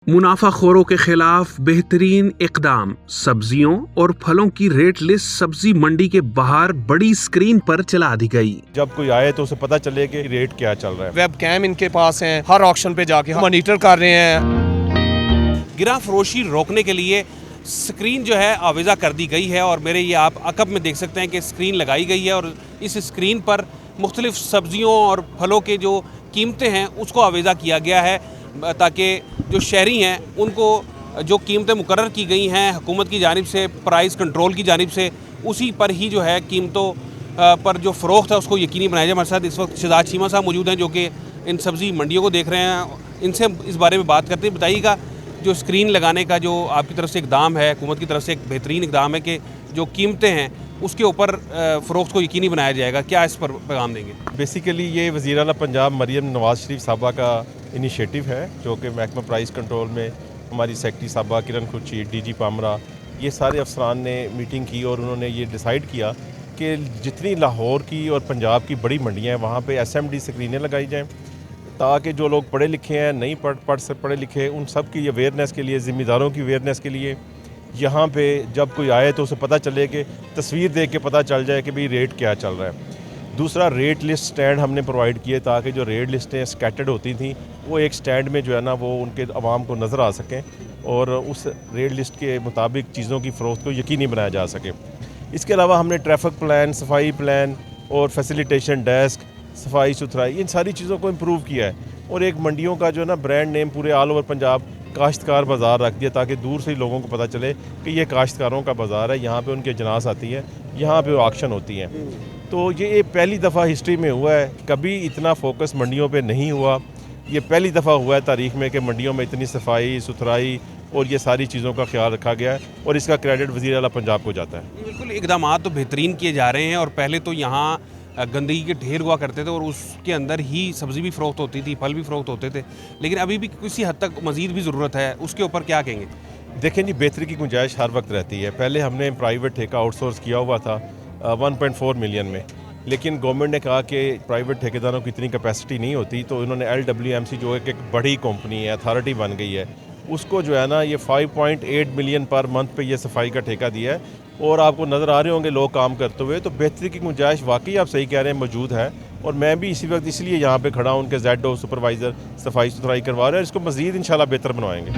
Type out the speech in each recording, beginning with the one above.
मुनाफाखोरों के खिलाफ बेहतरीन इकदाम। सब्जियों और फलों की रेट लिस्ट सब्जी मंडी के बाहर बड़ी स्क्रीन पर चला दी गई। जब कोई आए तो उसे पता चले कि रेट क्या चल रहा है। वेब कैम इनके पास है, हर ऑक्शन पे जाके हम मॉनिटर कर रहे हैं। गिरा फरोशी रोकने के लिए स्क्रीन जो है आवेज़ा कर दी गई है और मेरे ये आप अकब में देख सकते हैं कि स्क्रीन लगाई गई है और इस स्क्रीन पर मुख्तलिफ सब्जियों और फलों के जो कीमतें हैं उसको आवेज़ा किया गया है ताकि जो शहरी हैं उनको जो कीमतें मुकर्रर की गई हैं हुकूमत की जानिब से, प्राइस कंट्रोल की जानिब से, उसी पर ही जो है कीमतों पर जो फ़रोख्त है उसको यकीनी बनाया जाए। हमारे साथ इस वक्त शहजाद चीमा साहब मौजूद हैं जो कि इन सब्ज़ी मंडियों को देख रहे हैं। इनसे इस बारे में बात करते हैं। बताइएगा, जो स्क्रीन लगाने का जो आपकी तरफ से इकदाम है, हुकूमत की तरफ से एक बेहतरीन इकदाम है कि जो कीमतें हैं उसके ऊपर फ़रोख्त को यकीनी बनाया जाएगा, क्या इस पर पैगाम देंगे? बेसिकली ये वज़ीर आला पंजाब मरियम नवाज़ शरीफ साहबा का इनिशिएटिव है जो कि महकमा प्राइस कंट्रोल में हमारी सेक्रेटरी साहबा किरण खुर्शीद, डीजी पामरा, ये सारे अफसरान ने मीटिंग की और उन्होंने ये डिसाइड किया कि जितनी लाहौर की और पंजाब की बड़ी मंडियाँ हैं वहाँ पे SMD स्क्रीनें लगाई जाएँ ताकि जो लोग पढ़े लिखे हैं, नहीं पढ़े लिखे, उन सब की अवेयरनेस के लिए, ज़िम्मेदारों की अवेयरनेस के लिए यहाँ पे जब कोई आए तो उसे पता चले कि तस्वीर देख के पता चल जाए कि भाई रेट क्या चल रहा है। दूसरा, रेट लिस्ट स्टैंड हमने प्रोवाइड किए ताकि जो रेट लिस्टें स्कैटर्ड होती थी वो एक स्टैंड में जो है ना वो उनके आवाम को नज़र आ सकें और उस रेट लिस्ट के मुताबिक चीज़ों की फ़रोख्त को यकीनी बनाया जा सके। इसके अलावा हमने ट्रैफिक प्लान, सफाई प्लान और फैसिलिटेशन डेस्क, सफाई सुथराई, इन सारी चीज़ों को इम्प्रूव किया है और एक मंडियों का जो है ना ब्रांड नेम पूरे ऑल ओवर पंजाब काश्तकार बाज़ार रख दिया ताकि दूर से ही लोगों को पता चले कि ये काश्तकारों का बाज़ार है, यहाँ पे उनके जनास आती है, यहाँ पे ऑक्शन होती हैं। तो ये पहली दफ़ा हिस्ट्री में हुआ है, कभी इतना फोकस मंडियों पे नहीं हुआ। ये पहली दफ़ा हुआ है तारीख़ में कि मंडियों में इतनी सफाई सुथराई और ये सारी चीज़ों का ख्याल रखा गया है और इसका क्रेडिट वज़ीर आला पंजाब को जाता है। बिल्कुल, इकदाम तो बेहतरीन किए जा रहे हैं और पहले तो यहाँ गंदगी के ढेर हुआ करते थे और उसके अंदर ही सब्ज़ी भी फ़रोख्त होती थी, फल भी फ़रोख्त होते थे, लेकिन अभी भी किसी हद तक मज़ीद भी ज़रूरत है, उसके ऊपर क्या कहेंगे? देखें जी, बेहतरी की गुंजाइश हर वक्त रहती है। पहले हमने प्राइवेट ठेका आउटसोर्स किया हुआ था 1.4 मिलियन में, लेकिन गवर्नमेंट ने कहा कि प्राइवेट ठेकेदारों की इतनी कैपेसिटी नहीं होती तो इन्होंने LWMC जो एक बड़ी कंपनी है, अथॉरिटी बन गई है, उसको जो है ना ये 5.8 मिलियन पर मंथ पे ये सफाई का ठेका दिया है और आपको नज़र आ रहे होंगे लोग काम करते हुए। तो बेहतरी की गुंजाइश वाकई आप सही कह रहे हैं मौजूद है और मैं भी इसी वक्त इसलिए यहाँ पे खड़ा हूँ, उनके ZO सुपरवाइज़र सफाई सुथराई करवा रहे हैं, इसको मज़ीद इंशाल्लाह बेहतर बनवाएंगे।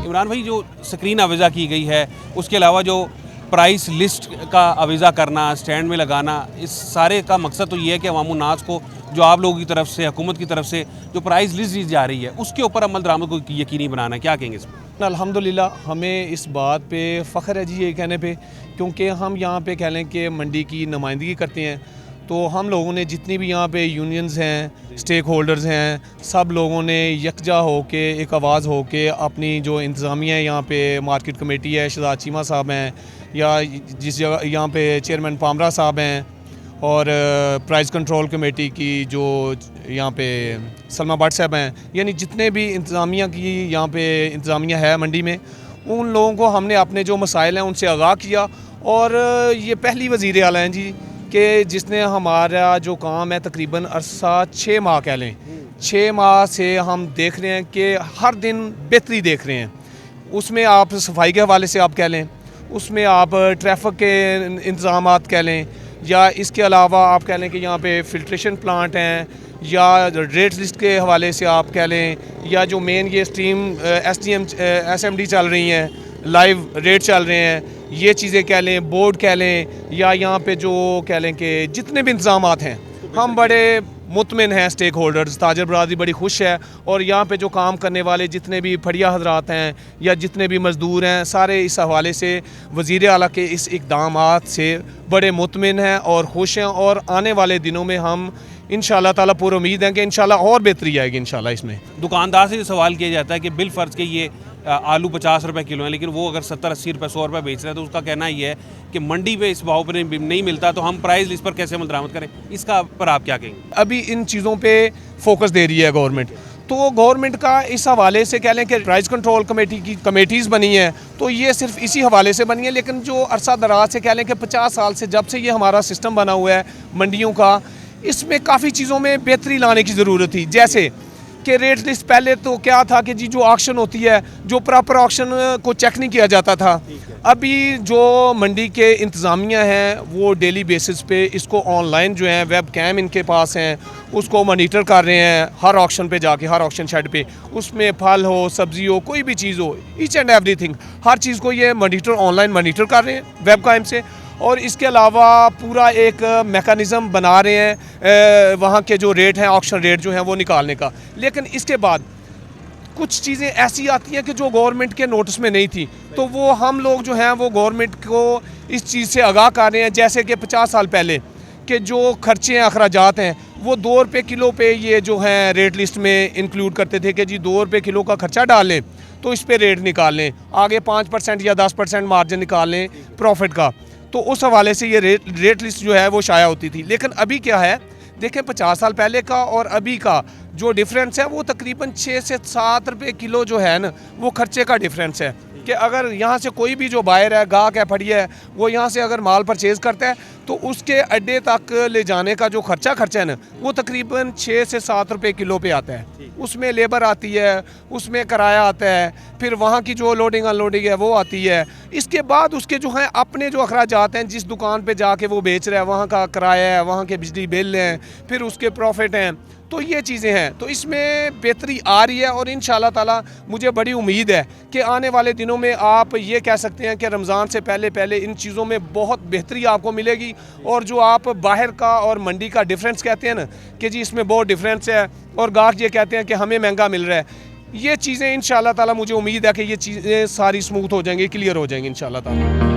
इमरान भाई, जो स्क्रीन आवेज़ा की गई है उसके अलावा जो प्राइस लिस्ट का आवेज़ा करना, स्टैंड में लगाना, इस सारे का मकसद तो ये है कि अवामुन्नास को जो आप लोगों की तरफ से, हुकूमत की तरफ से जो प्राइस लिस्ट दी जा रही है उसके ऊपर अमल दरामद को यकीनी बनाना है, क्या कहेंगे इसमें? अल्हम्दुलिल्लाह हमें इस बात पे फ़ख्र है जी ये कहने पे, क्योंकि हम यहाँ पे कह लें कि मंडी की नुमाइंदगी करते हैं तो हम लोगों ने जितनी भी यहाँ पे यूनियंस हैं, स्टेक होल्डर्स हैं, सब लोगों ने यकजा हो के एक आवाज़ हो के अपनी जो इंतज़ामिया है, यहाँ पे मार्केट कमेटी है, शहजाद चीमा साहब हैं, या जिस जगह यहाँ पे चेयरमैन पामरा साहब हैं और प्राइस कंट्रोल कमेटी की जो यहाँ पे सलमा भट्ट साहब हैं, यानी जितने भी इंतज़ामिया की यहाँ पे इंतज़ामिया है मंडी में, उन लोगों को हमने अपने जो मसाइल हैं उनसे आगाह किया और ये पहली वज़ीर आला हैं जी कि जिसने हमारा जो काम है तकरीबन अरसा 6 माह कह लें, 6 माह से हम देख रहे हैं कि हर दिन बेहतरी देख रहे हैं। उसमें आप सफाई के हवाले से आप कह लें, उसमें आप ट्रैफिक के इंतज़ामात कह लें, या इसके अलावा आप कह लें कि यहाँ पे फ़िल्ट्रेशन प्लांट हैं, या रेट लिस्ट के हवाले से आप कह लें, या जो मेन ये स्ट्रीम SMD चल रही हैं, लाइव रेट चल रहे हैं, ये चीज़ें कह लें, बोर्ड कह लें, या यहाँ पे जो कह लें कि जितने भी इंतज़ामात हैं, हम बड़े मुतमिन हैं। स्टेक होल्डर्स, ताजर बरादरी बड़ी खुश है और यहाँ पे जो काम करने वाले जितने भी फड़िया हजरात हैं या जितने भी मज़दूर हैं, सारे इस हवाले से वज़ीर आला के इस इक़दामात से बड़े मुतमिन हैं और खुश हैं और आने वाले दिनों में हम इंशाअल्लाह ताला पूरी उम्मीद है कि इंशाअल्लाह और बेहतरी आएगी इंशाअल्लाह। इसमें दुकानदार से सवाल किया जाता है कि बिल फ़र्ज़ के ये आलू 50 रुपये किलो है, लेकिन वो अगर 70-80 रुपये 100 रुपये बेच रहा है तो उसका कहना ये है कि मंडी पे इस भाव पर नहीं मिलता तो हम प्राइस लिस्ट पर कैसे अमल दरामद करें, इसका पर आप क्या कहेंगे? अभी इन चीज़ों पे फोकस दे रही है गवर्नमेंट, तो गवर्नमेंट का इस हवाले से कह लें कि प्राइस कंट्रोल कमेटी की कमेटीज़ बनी हैं तो ये सिर्फ इसी हवाले से बनी है, लेकिन जो अरसा दराज से कह लें कि 50 साल से जब से ये हमारा सिस्टम बना हुआ है मंडियों का, इसमें काफ़ी चीज़ों में बेहतरी लाने की ज़रूरत थी। जैसे कि रेट लिस्ट पहले तो क्या था कि जी जो ऑक्शन होती है जो प्रॉपर ऑक्शन को चेक नहीं किया जाता था। अभी जो मंडी के इंतज़ामिया हैं वो डेली बेसिस पे इसको ऑनलाइन जो है वेब कैम इनके पास हैं, उसको मॉनिटर कर रहे हैं हर ऑक्शन पे जाके, हर ऑक्शन शेड पे, उसमें फल हो सब्ज़ी हो कोई भी चीज़ हो, ईच एंड एवरीथिंग हर चीज़ को ये मॉनिटर ऑनलाइन मॉनिटर कर रहे हैं वेब कैम से। और इसके अलावा पूरा एक मेकनिज़म बना रहे हैं वहाँ के जो रेट हैं ऑक्शन रेट जो हैं वो निकालने का। लेकिन इसके बाद कुछ चीज़ें ऐसी आती हैं कि जो गवर्नमेंट के नोटिस में नहीं थी, तो वो हम लोग जो हैं वो गवर्नमेंट को इस चीज़ से आगाह कर रहे हैं। जैसे कि 50 साल पहले कि जो खर्चे हैं अखराजात हैं वो 2 रुपये किलो पे ये जो हैं रेट लिस्ट में इंक्लूड करते थे कि जी 2 रुपये किलो का खर्चा डाल लें तो इस पे रेट निकाल लें, आगे 5% या 10% मार्जिन निकाल लें प्रॉफिट का। तो उस हवाले से ये रेट लिस्ट जो है वो शाया होती थी। लेकिन अभी क्या है, देखें 50 साल पहले का और अभी का जो डिफरेंस है वो तकरीबन 6 से 7 रुपये किलो जो है ना वो खर्चे का डिफरेंस है। कि अगर यहाँ से कोई भी जो बायर है, गाहक है, फड़िया है, वो यहाँ से अगर माल परचेज़ करता है तो उसके अड्डे तक ले जाने का जो खर्चा है ना वो तकरीबन 6 से 7 रुपये किलो पे आता है। उसमें लेबर आती है, उसमें किराया आता है, फिर वहाँ की जो लोडिंग अनलोडिंग है वो आती है। इसके बाद उसके जो हैं अपने जो अखराजात हैं, जिस दुकान पे जाके वो बेच रहा है वहाँ का किराया है, वहाँ के बिजली बिल हैं, फिर उसके प्रॉफिट हैं, तो ये चीज़ें हैं। तो इसमें बेहतरी आ रही है और इंशाल्लाह ताला मुझे बड़ी उम्मीद है कि आने वाले दिनों में आप ये कह सकते हैं कि रमज़ान से पहले इन चीज़ों में बहुत बेहतरी आपको मिलेगी। और जो आप बाहर का और मंडी का डिफरेंस कहते हैं ना कि जी इसमें बहुत डिफरेंस है और गाहक ये कहते हैं कि हमें महंगा मिल रहा है, ये चीज़ें इंशाल्लाह ताला मुझे उम्मीद है कि ये चीज़ें सारी स्मूथ हो जाएंगी, क्लियर हो जाएंगी इंशाल्लाह ताला।